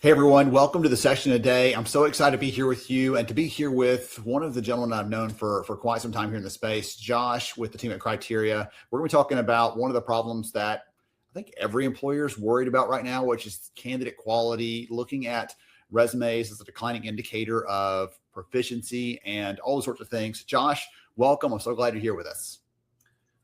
Hey everyone, welcome to the session today. I'm so excited to be here with you and to be here with one of the gentlemen I've known for quite some time here in the space, Josh with the team at Criteria. We're going to be talking about one of the problems that I think every employer is worried about right now, which is candidate quality, looking at resumes as a declining indicator of proficiency and all those sorts of things. Josh, welcome. I'm so glad you're here with us.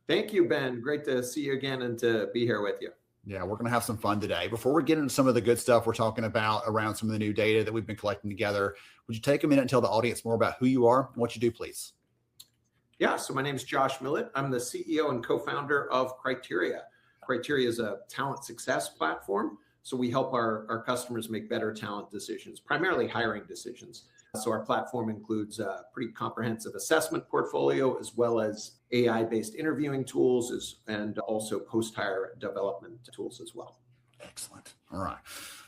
Thank you, Ben. Great to see you again and to be here with you. Yeah, we're going to have some fun today. Before we get into some of the good stuff we're talking about around some of the new data that we've been collecting together, would you take a minute and tell the audience more about who you are and what you do, please? Yeah, so my name is Josh Millet. I'm the CEO and co-founder of Criteria. Criteria is a talent success platform. So we help our customers make better talent decisions, primarily hiring decisions. So our platform includes a pretty comprehensive assessment portfolio, as well as AI-based interviewing tools and also post-hire development tools as well. Excellent. All right.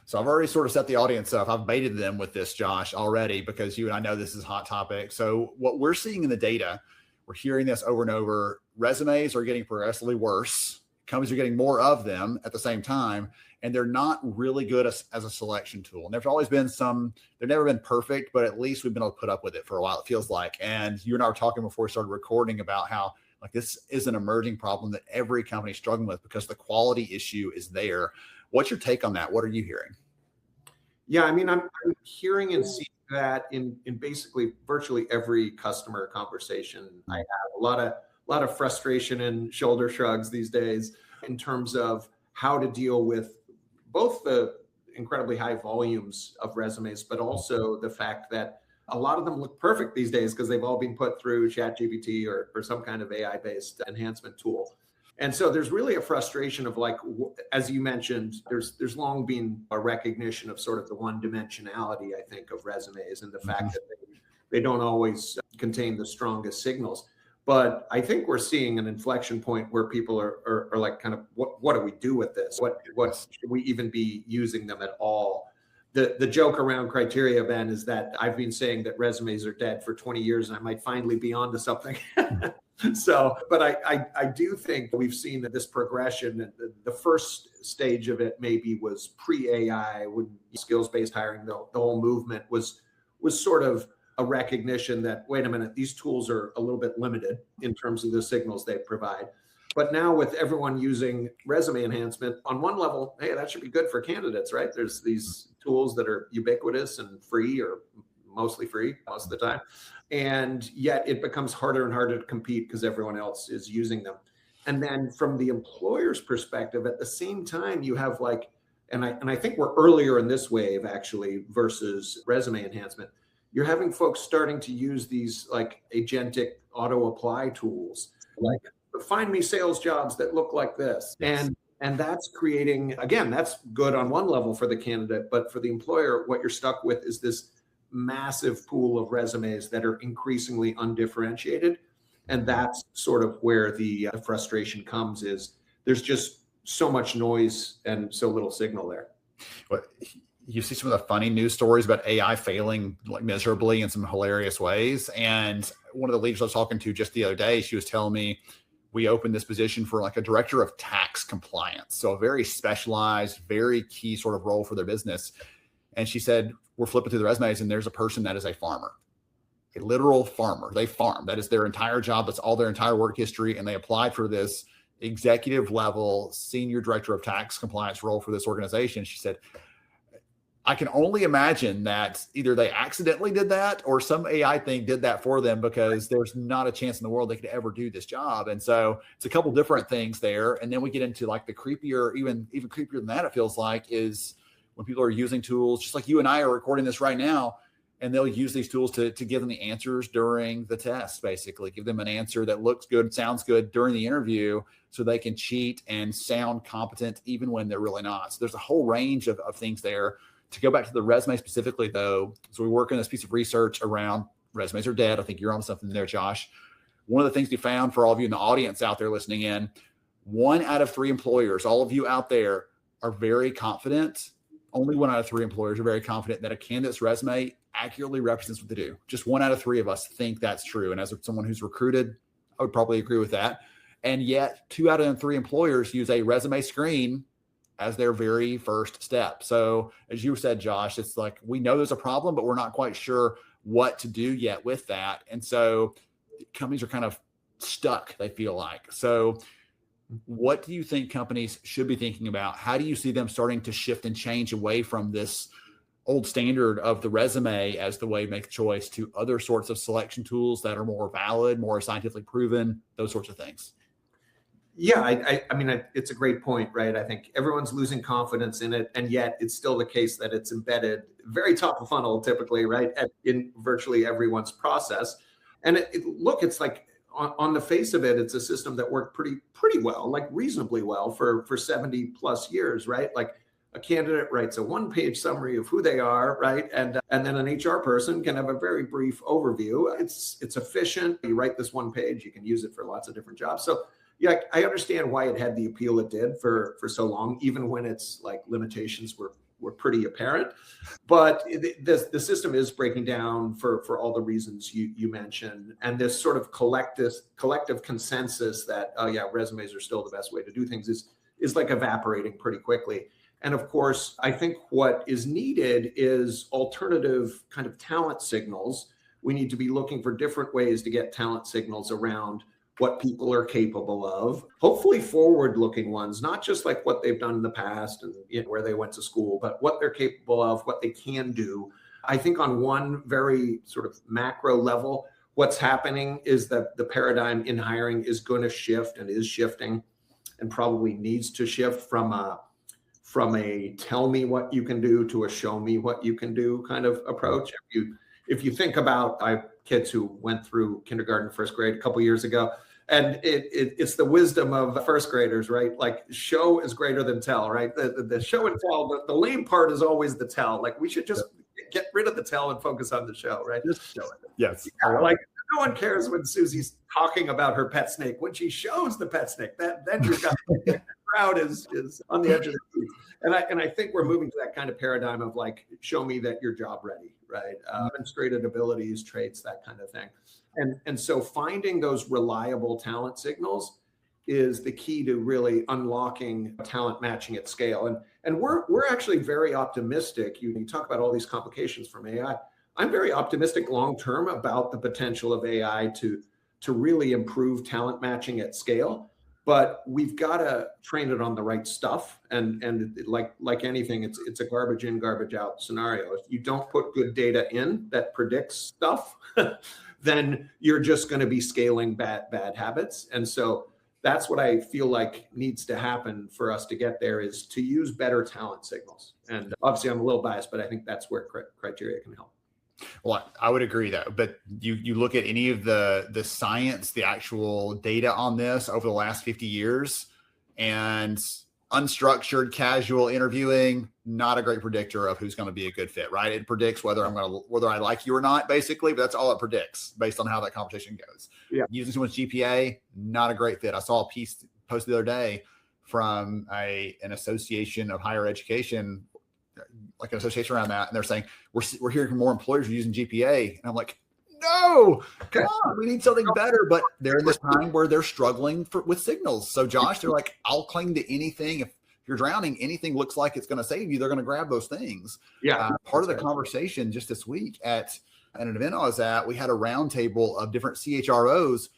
So I've already sort of set the audience up. I've baited them with this, Josh, already, because you and I know this is a hot topic. So what we're seeing in the data, we're hearing this over and over, resumes are getting progressively worse. Companies are getting more of them at the same time, and they're not really good as a selection tool. And there's always been they've never been perfect, but at least we've been able to put up with it for a while, it feels like. And you and I were talking before we started recording about how this is an emerging problem that every company is struggling with because the quality issue is there. What's your take on that? What are you hearing? Yeah, I mean, I'm hearing and seeing that in basically virtually every customer conversation I have. A lot of frustration and shoulder shrugs these days in terms of how to deal with both the incredibly high volumes of resumes, but also the fact that a lot of them look perfect these days because they've all been put through ChatGPT or some kind of AI-based enhancement tool. And so there's really a frustration of, like, as you mentioned, there's long been a recognition of sort of the one-dimensionality, I think, of resumes and the fact that they don't always contain the strongest signals. But I think we're seeing an inflection point where people are like, kind of, what do we do with this? What should we even be using them at all? The joke around Criteria, Ben, is that I've been saying that resumes are dead for 20 years and I might finally be onto something. But I do think we've seen that this progression, the first stage of it maybe was pre-AI, when skills-based hiring, the whole movement was sort of a recognition that, wait a minute, these tools are a little bit limited in terms of the signals they provide. But now with everyone using resume enhancement, on one level, hey, that should be good for candidates, right? There's these tools that are ubiquitous and free, or mostly free most of the time. And yet it becomes harder and harder to compete because everyone else is using them. And then from the employer's perspective, at the same time, you have and I think we're earlier in this wave actually versus resume enhancement. You're having folks starting to use these like agentic auto apply tools, like find me sales jobs that look like this. Yes. And that's creating, again, that's good on one level for the candidate, but for the employer, what you're stuck with is this massive pool of resumes that are increasingly undifferentiated. And that's sort of where the frustration comes, is there's just so much noise and so little signal there. Well, you see some of the funny news stories about AI failing like miserably in some hilarious ways. And one of the leaders I was talking to just the other day, she was telling me, we opened this position for like a director of tax compliance. So a very specialized, very key sort of role for their business. And she said, we're flipping through the resumes and there's a person that is a farmer, a literal farmer. They farm. That is their entire job. That's all their entire work history. And they applied for this executive level senior director of tax compliance role for this organization. She said, I can only imagine that either they accidentally did that or some AI thing did that for them, because there's not a chance in the world they could ever do this job. And so it's a couple different things there. And then we get into like the creepier, even creepier than that, it feels like, is when people are using tools, just like you and I are recording this right now, and they'll use these tools to give them the answers during the test, basically give them an answer that looks good, sounds good during the interview, so they can cheat and sound competent even when they're really not. So there's a whole range of things there. To go back to the resume specifically, though, so we work on this piece of research around resumes are dead. I think you're on something there, Josh. One of the things we found for all of you in the audience out there listening in, 1 out of 3 employers, all of you out there, are very confident. Only 1 out of 3 employers are very confident that a candidate's resume accurately represents what they do. Just 1 out of 3 of us think that's true. And as someone who's recruited, I would probably agree with that. And yet 2 out of 3 employers use a resume screen as their very first step. So as you said, Josh, it's like, we know there's a problem, but we're not quite sure what to do yet with that. And so companies are kind of stuck, they feel like. So what do you think companies should be thinking about? How do you see them starting to shift and change away from this old standard of the resume as the way to make the choice to other sorts of selection tools that are more valid, more scientifically proven, those sorts of things? Yeah, I mean, it's a great point, right? I think everyone's losing confidence in it, and yet it's still the case that it's embedded very top of funnel, typically, right, in virtually everyone's process. And it's like on the face of it, it's a system that worked pretty well, like reasonably well for 70 plus years, right? Like a candidate writes a one-page summary of who they are, right? And then an HR person can have a very brief overview. It's efficient. You write this one page, you can use it for lots of different jobs. So yeah, I understand why it had the appeal it did for so long, even when its like limitations were pretty apparent. But the system is breaking down for all the reasons you mentioned, and this sort of collective consensus that, oh yeah, resumes are still the best way to do things is like evaporating pretty quickly. And of course, I think what is needed is alternative kind of talent signals. We need to be looking for different ways to get talent signals around what people are capable of, hopefully forward-looking ones, not just like what they've done in the past and where they went to school, but what they're capable of, what they can do. I think on one very sort of macro level, what's happening is that the paradigm in hiring is going to shift and is shifting and probably needs to shift from a tell me what you can do to a show me what you can do kind of approach. If you think about, I have kids who went through kindergarten, first grade a couple years ago, and it's the wisdom of first graders, right? Like show is greater than tell, right? The show and tell, the lame part is always the tell. Like we should just get rid of the tell and focus on the show, right? Just show it. Yes. Yeah, like no one cares when Susie's talking about her pet snake. When she shows the pet snake, then you've got the crowd is on the edge of the seat. And I think we're moving to that kind of paradigm of like, show me that you're job ready, right? Demonstrated abilities, traits, that kind of thing. And so finding those reliable talent signals is the key to really unlocking talent matching at scale. And we're actually very optimistic. You talk about all these complications from AI. I'm very optimistic long-term about the potential of AI to really improve talent matching at scale. But we've got to train it on the right stuff. And like anything, it's a garbage in, garbage out scenario. If you don't put good data in that predicts stuff, then you're just going to be scaling bad habits. And so that's what I feel like needs to happen for us to get there, is to use better talent signals. And obviously I'm a little biased, but I think that's where criteria can help. Well, I would agree though, but you look at any of the science, the actual data on this over the last 50 years, and unstructured casual interviewing, not a great predictor of who's going to be a good fit, right? It predicts whether I like you or not, basically, but that's all it predicts based on how that conversation goes. Yeah. Using someone's GPA, not a great fit. I saw a piece posted the other day from an association of higher education, like an association around that, and they're saying we're hearing from more employers who are using GPA, and I'm like, no, come on, we need something better. But they're in this time where they're struggling with signals. So Josh, they're like, I'll cling to anything. If you're drowning, anything looks like it's going to save you, they're going to grab those things. Yeah. Part of the conversation just this week at an event I was at, we had a roundtable of different CHROs,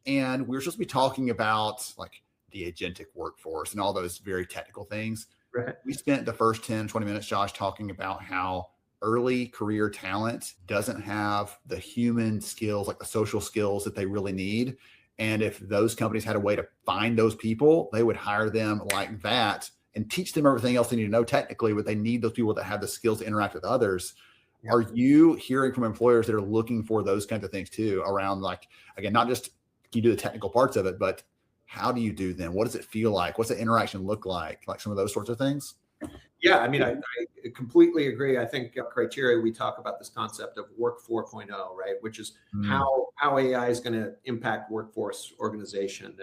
and we were supposed to be talking about like the agentic workforce and all those very technical things. Right. We spent the first 10, 20 minutes, Josh, talking about how early career talent doesn't have the human skills, like the social skills that they really need. And if those companies had a way to find those people, they would hire them like that and teach them everything else they need to know technically, but they need those people that have the skills to interact with others. Yeah. Are you hearing from employers that are looking for those kinds of things too, around like, again, not just can you do the technical parts of it, but how do you do them? What does it feel like? What's the interaction look like? Like some of those sorts of things? Yeah, I mean, I completely agree. I think criteria, we talk about this concept of work 4.0, right? Which is how AI is going to impact workforce organization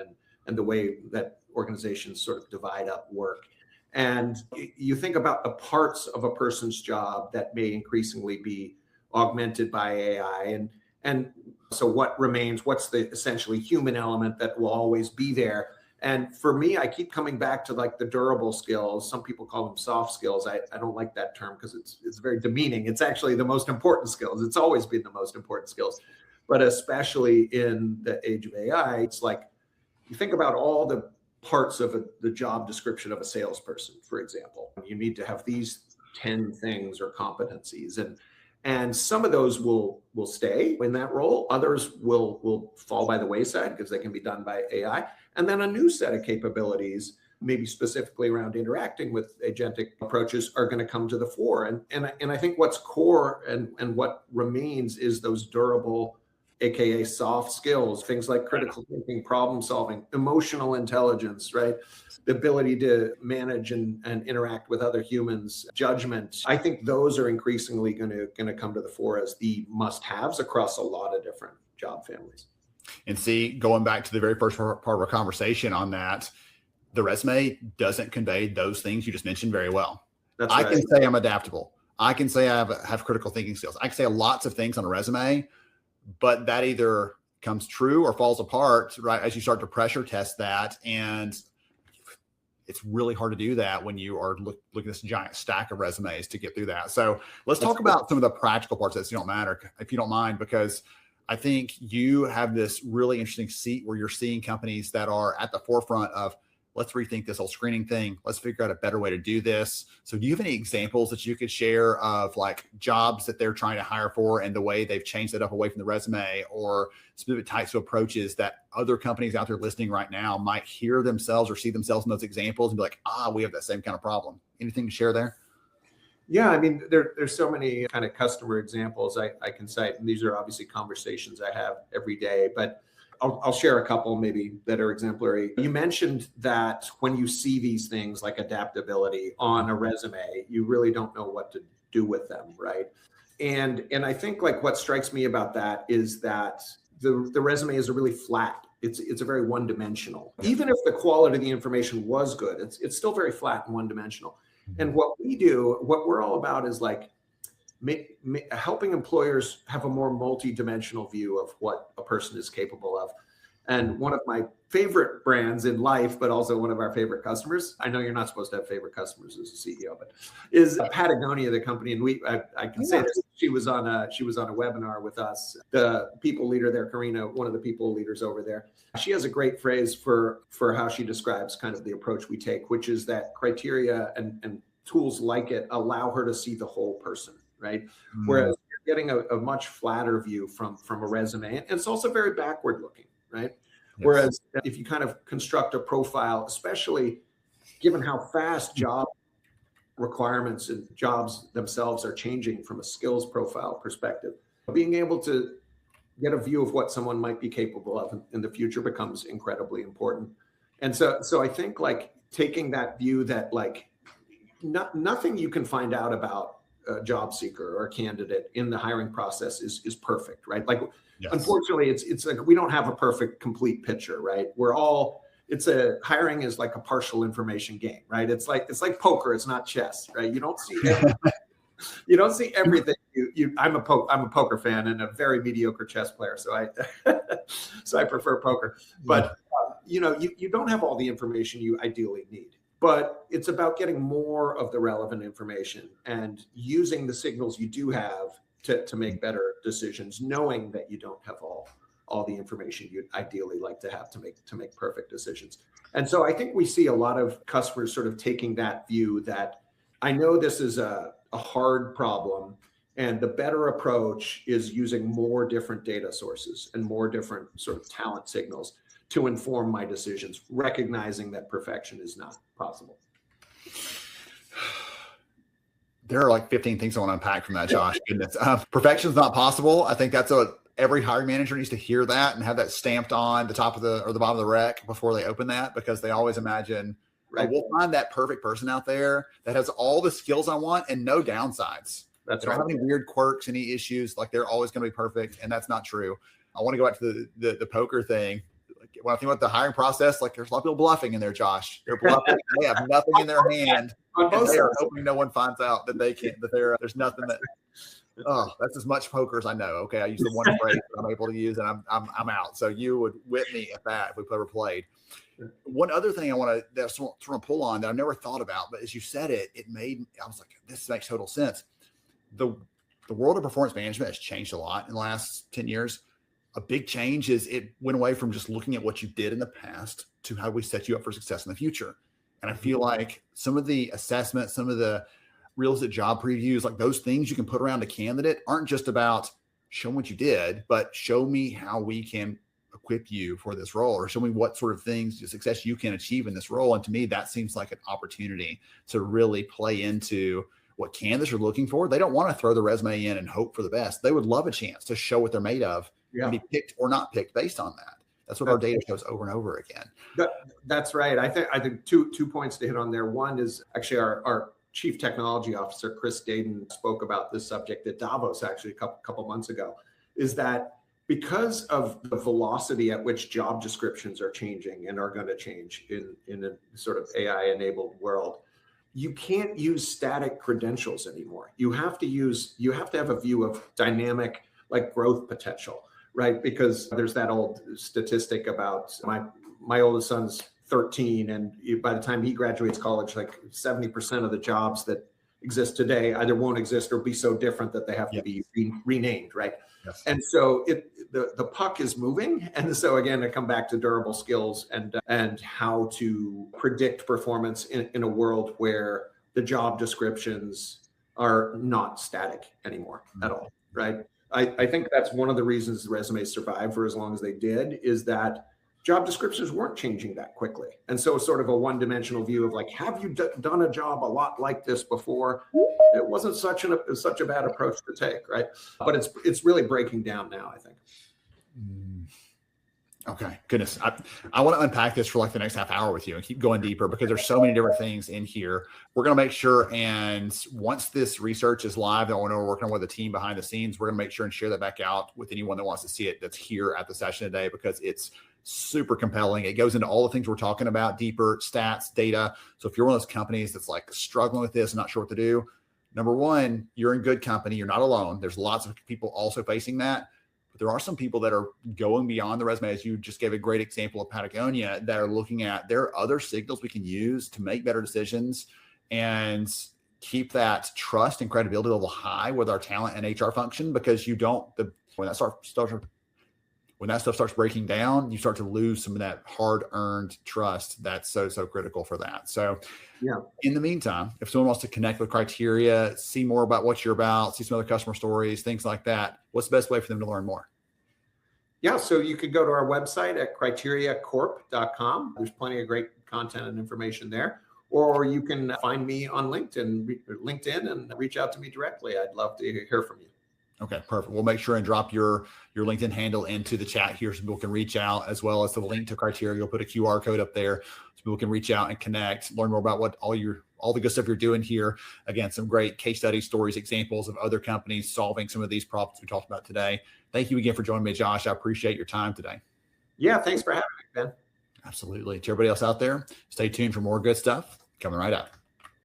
and the way that organizations sort of divide up work. And you think about the parts of a person's job that may increasingly be augmented by AI, and so what remains, what's the essentially human element that will always be there? And for me, I keep coming back to like the durable skills. Some people call them soft skills. I don't like that term because it's very demeaning. It's actually the most important skills. It's always been the most important skills. But especially in the age of AI, it's like you think about all the parts of the job description of a salesperson, for example. You need to have these 10 things or competencies. And some of those will stay in that role. Others will fall by the wayside because they can be done by AI. And then a new set of capabilities, maybe specifically around interacting with agentic approaches, are going to come to the fore. And I think what's core and what remains is those durable, AKA soft skills, things like critical thinking, problem solving, emotional intelligence, right? The ability to manage and interact with other humans, judgment. I think those are increasingly going to come to the fore as the must-haves across a lot of different job families. And see, going back to the very first part of our conversation on that, the resume doesn't convey those things you just mentioned very well. That's I right. can say I'm adaptable. I can say I have critical thinking skills. I can say lots of things on a resume, but that either comes true or falls apart, right? As you start to pressure test that. And it's really hard to do that when you are looking at this giant stack of resumes to get through that. So let's talk about some of the practical parts that don't matter, if you don't mind, because I think you have this really interesting seat where you're seeing companies that are at the forefront of, let's rethink this whole screening thing. Let's figure out a better way to do this. So do you have any examples that you could share of like jobs that they're trying to hire for and the way they've changed it up away from the resume, or specific types of approaches that other companies out there listening right now might hear themselves or see themselves in those examples and be like, we have that same kind of problem. Anything to share there? Yeah, I mean, there's so many kind of customer examples I can cite. And these are obviously conversations I have every day, but I'll share a couple maybe that are exemplary. You mentioned that when you see these things like adaptability on a resume, you really don't know what to do with them, right? And I think like what strikes me about that is that the resume is a really flat. It's a very one-dimensional. Even if the quality of the information was good, it's still very flat and one-dimensional. And what we're all about is like helping employers have a more multi-dimensional view of what a person is capable of. And one of my favorite brands in life, but also one of our favorite customers, I know you're not supposed to have favorite customers as a CEO, but is Patagonia, the company. And I can say this, she was on a webinar with us. The people leader there, Karina, one of the people leaders over there, she has a great phrase for how she describes kind of the approach we take, which is that criteria and tools like it allow her to see the whole person. Right. Whereas you're getting a much flatter view from a resume. And it's also very backward looking. Right. Yes. Whereas if you kind of construct a profile, especially given how fast job requirements and jobs themselves are changing from a skills profile perspective, being able to get a view of what someone might be capable of in the future becomes incredibly important. And so I think like taking that view that like nothing you can find out about a job seeker or a candidate in the hiring process is perfect, right? Like, yes. Unfortunately, it's like we don't have a perfect, complete picture, right? Hiring is like a partial information game, right? It's like poker. It's not chess, right? You don't see everything. I'm a poker fan and a very mediocre chess player, so I prefer poker. But you don't have all the information you ideally need. But it's about getting more of the relevant information and using the signals you do have to make better decisions, knowing that you don't have all the information you'd ideally like to have to make perfect decisions. And so I think we see a lot of customers sort of taking that view that I know this is a hard problem, and the better approach is using more different data sources and more different sort of talent signals to inform my decisions, recognizing that perfection is not possible. There are like 15 things I want to unpack from that, Josh. Goodness. Perfection is not possible. I think that's every hiring manager needs to hear that and have that stamped on the top of the bottom of the rec before they open that, because they always imagine, right, we'll find that perfect person out there that has all the skills I want and no downsides. That's they don't right. have any weird quirks, any issues. Like they're always going to be perfect. And that's not true. I want to go back to the poker thing. When I think about the hiring process, like there's a lot of people bluffing in there, Josh. They're bluffing. They have nothing in their hand. And they are hoping no one finds out that they can't, there's nothing that, that's as much poker as I know. Okay. I use the one phrase that I'm able to use and I'm out. So you would whip me at that if we ever played. One other thing I want to pull on that I've never thought about, but as you said it, I was like, this makes total sense. The world of performance management has changed a lot in the last 10 years. A big change is it went away from just looking at what you did in the past to how we set you up for success in the future. And I feel like some of the assessments, some of the realistic job previews, like those things you can put around a candidate aren't just about show what you did, but show me how we can equip you for this role, or show me what sort of things, success you can achieve in this role. And to me, that seems like an opportunity to really play into what candidates are looking for. They don't want to throw the resume in and hope for the best. They would love a chance to show what they're made of and be picked or not picked based on that. That's what our data shows over and over again. That's right. I think two points to hit on there. One is actually our Chief Technology Officer, Chris Dayton, spoke about this subject at Davos actually a couple months ago, is that because of the velocity at which job descriptions are changing and are going to change in a sort of AI-enabled world, you can't use static credentials anymore. You have to have a view of dynamic, like growth potential, right? Because there's that old statistic about my oldest son's 13, and by the time he graduates college, like 70% of the jobs that exist today either won't exist or be so different that they have to be renamed, right? Yes. And so the puck is moving. And so again, I come back to durable skills and how to predict performance in a world where the job descriptions are not static anymore at all, right? I think that's one of the reasons resumes survived for as long as they did, is that job descriptions weren't changing that quickly. And so sort of a one-dimensional view of like, have you done a job a lot like this before? It wasn't such a bad approach to take, right? But it's really breaking down now, I think. Okay, goodness. I want to unpack this for like the next half hour with you and keep going deeper, because there's so many different things in here. We're going to make sure, and once this research is live, that we're working on with the team behind the scenes, we're going to make sure and share that back out with anyone that wants to see it that's here at the session today, because it's super compelling. It goes into all the things we're talking about, deeper stats, data. So if you're one of those companies that's like struggling with this and not sure what to do, number one, you're in good company. You're not alone. There's lots of people also facing that. But there are some people that are going beyond the resume, as you just gave a great example of Patagonia, that are looking at, there are other signals we can use to make better decisions and keep that trust and credibility level high with our talent and HR function, because when that stuff starts breaking down, you start to lose some of that hard-earned trust that's so critical for that. So in the meantime, if someone wants to connect with Criteria, see more about what you're about, see some other customer stories, things like that, what's the best way for them to learn more? Yeah, so you could go to our website at criteriacorp.com. There's plenty of great content and information there. Or you can find me on LinkedIn and reach out to me directly. I'd love to hear from you. Okay, perfect. We'll make sure and drop your LinkedIn handle into the chat here so people can reach out, as well as the link to Criteria. We'll put a QR code up there so people can reach out and connect, learn more about what all the good stuff you're doing here. Again, some great case study stories, examples of other companies solving some of these problems we talked about today. Thank you again for joining me, Josh. I appreciate your time today. Yeah, thanks for having me, Ben. Absolutely. To everybody else out there, stay tuned for more good stuff coming right up.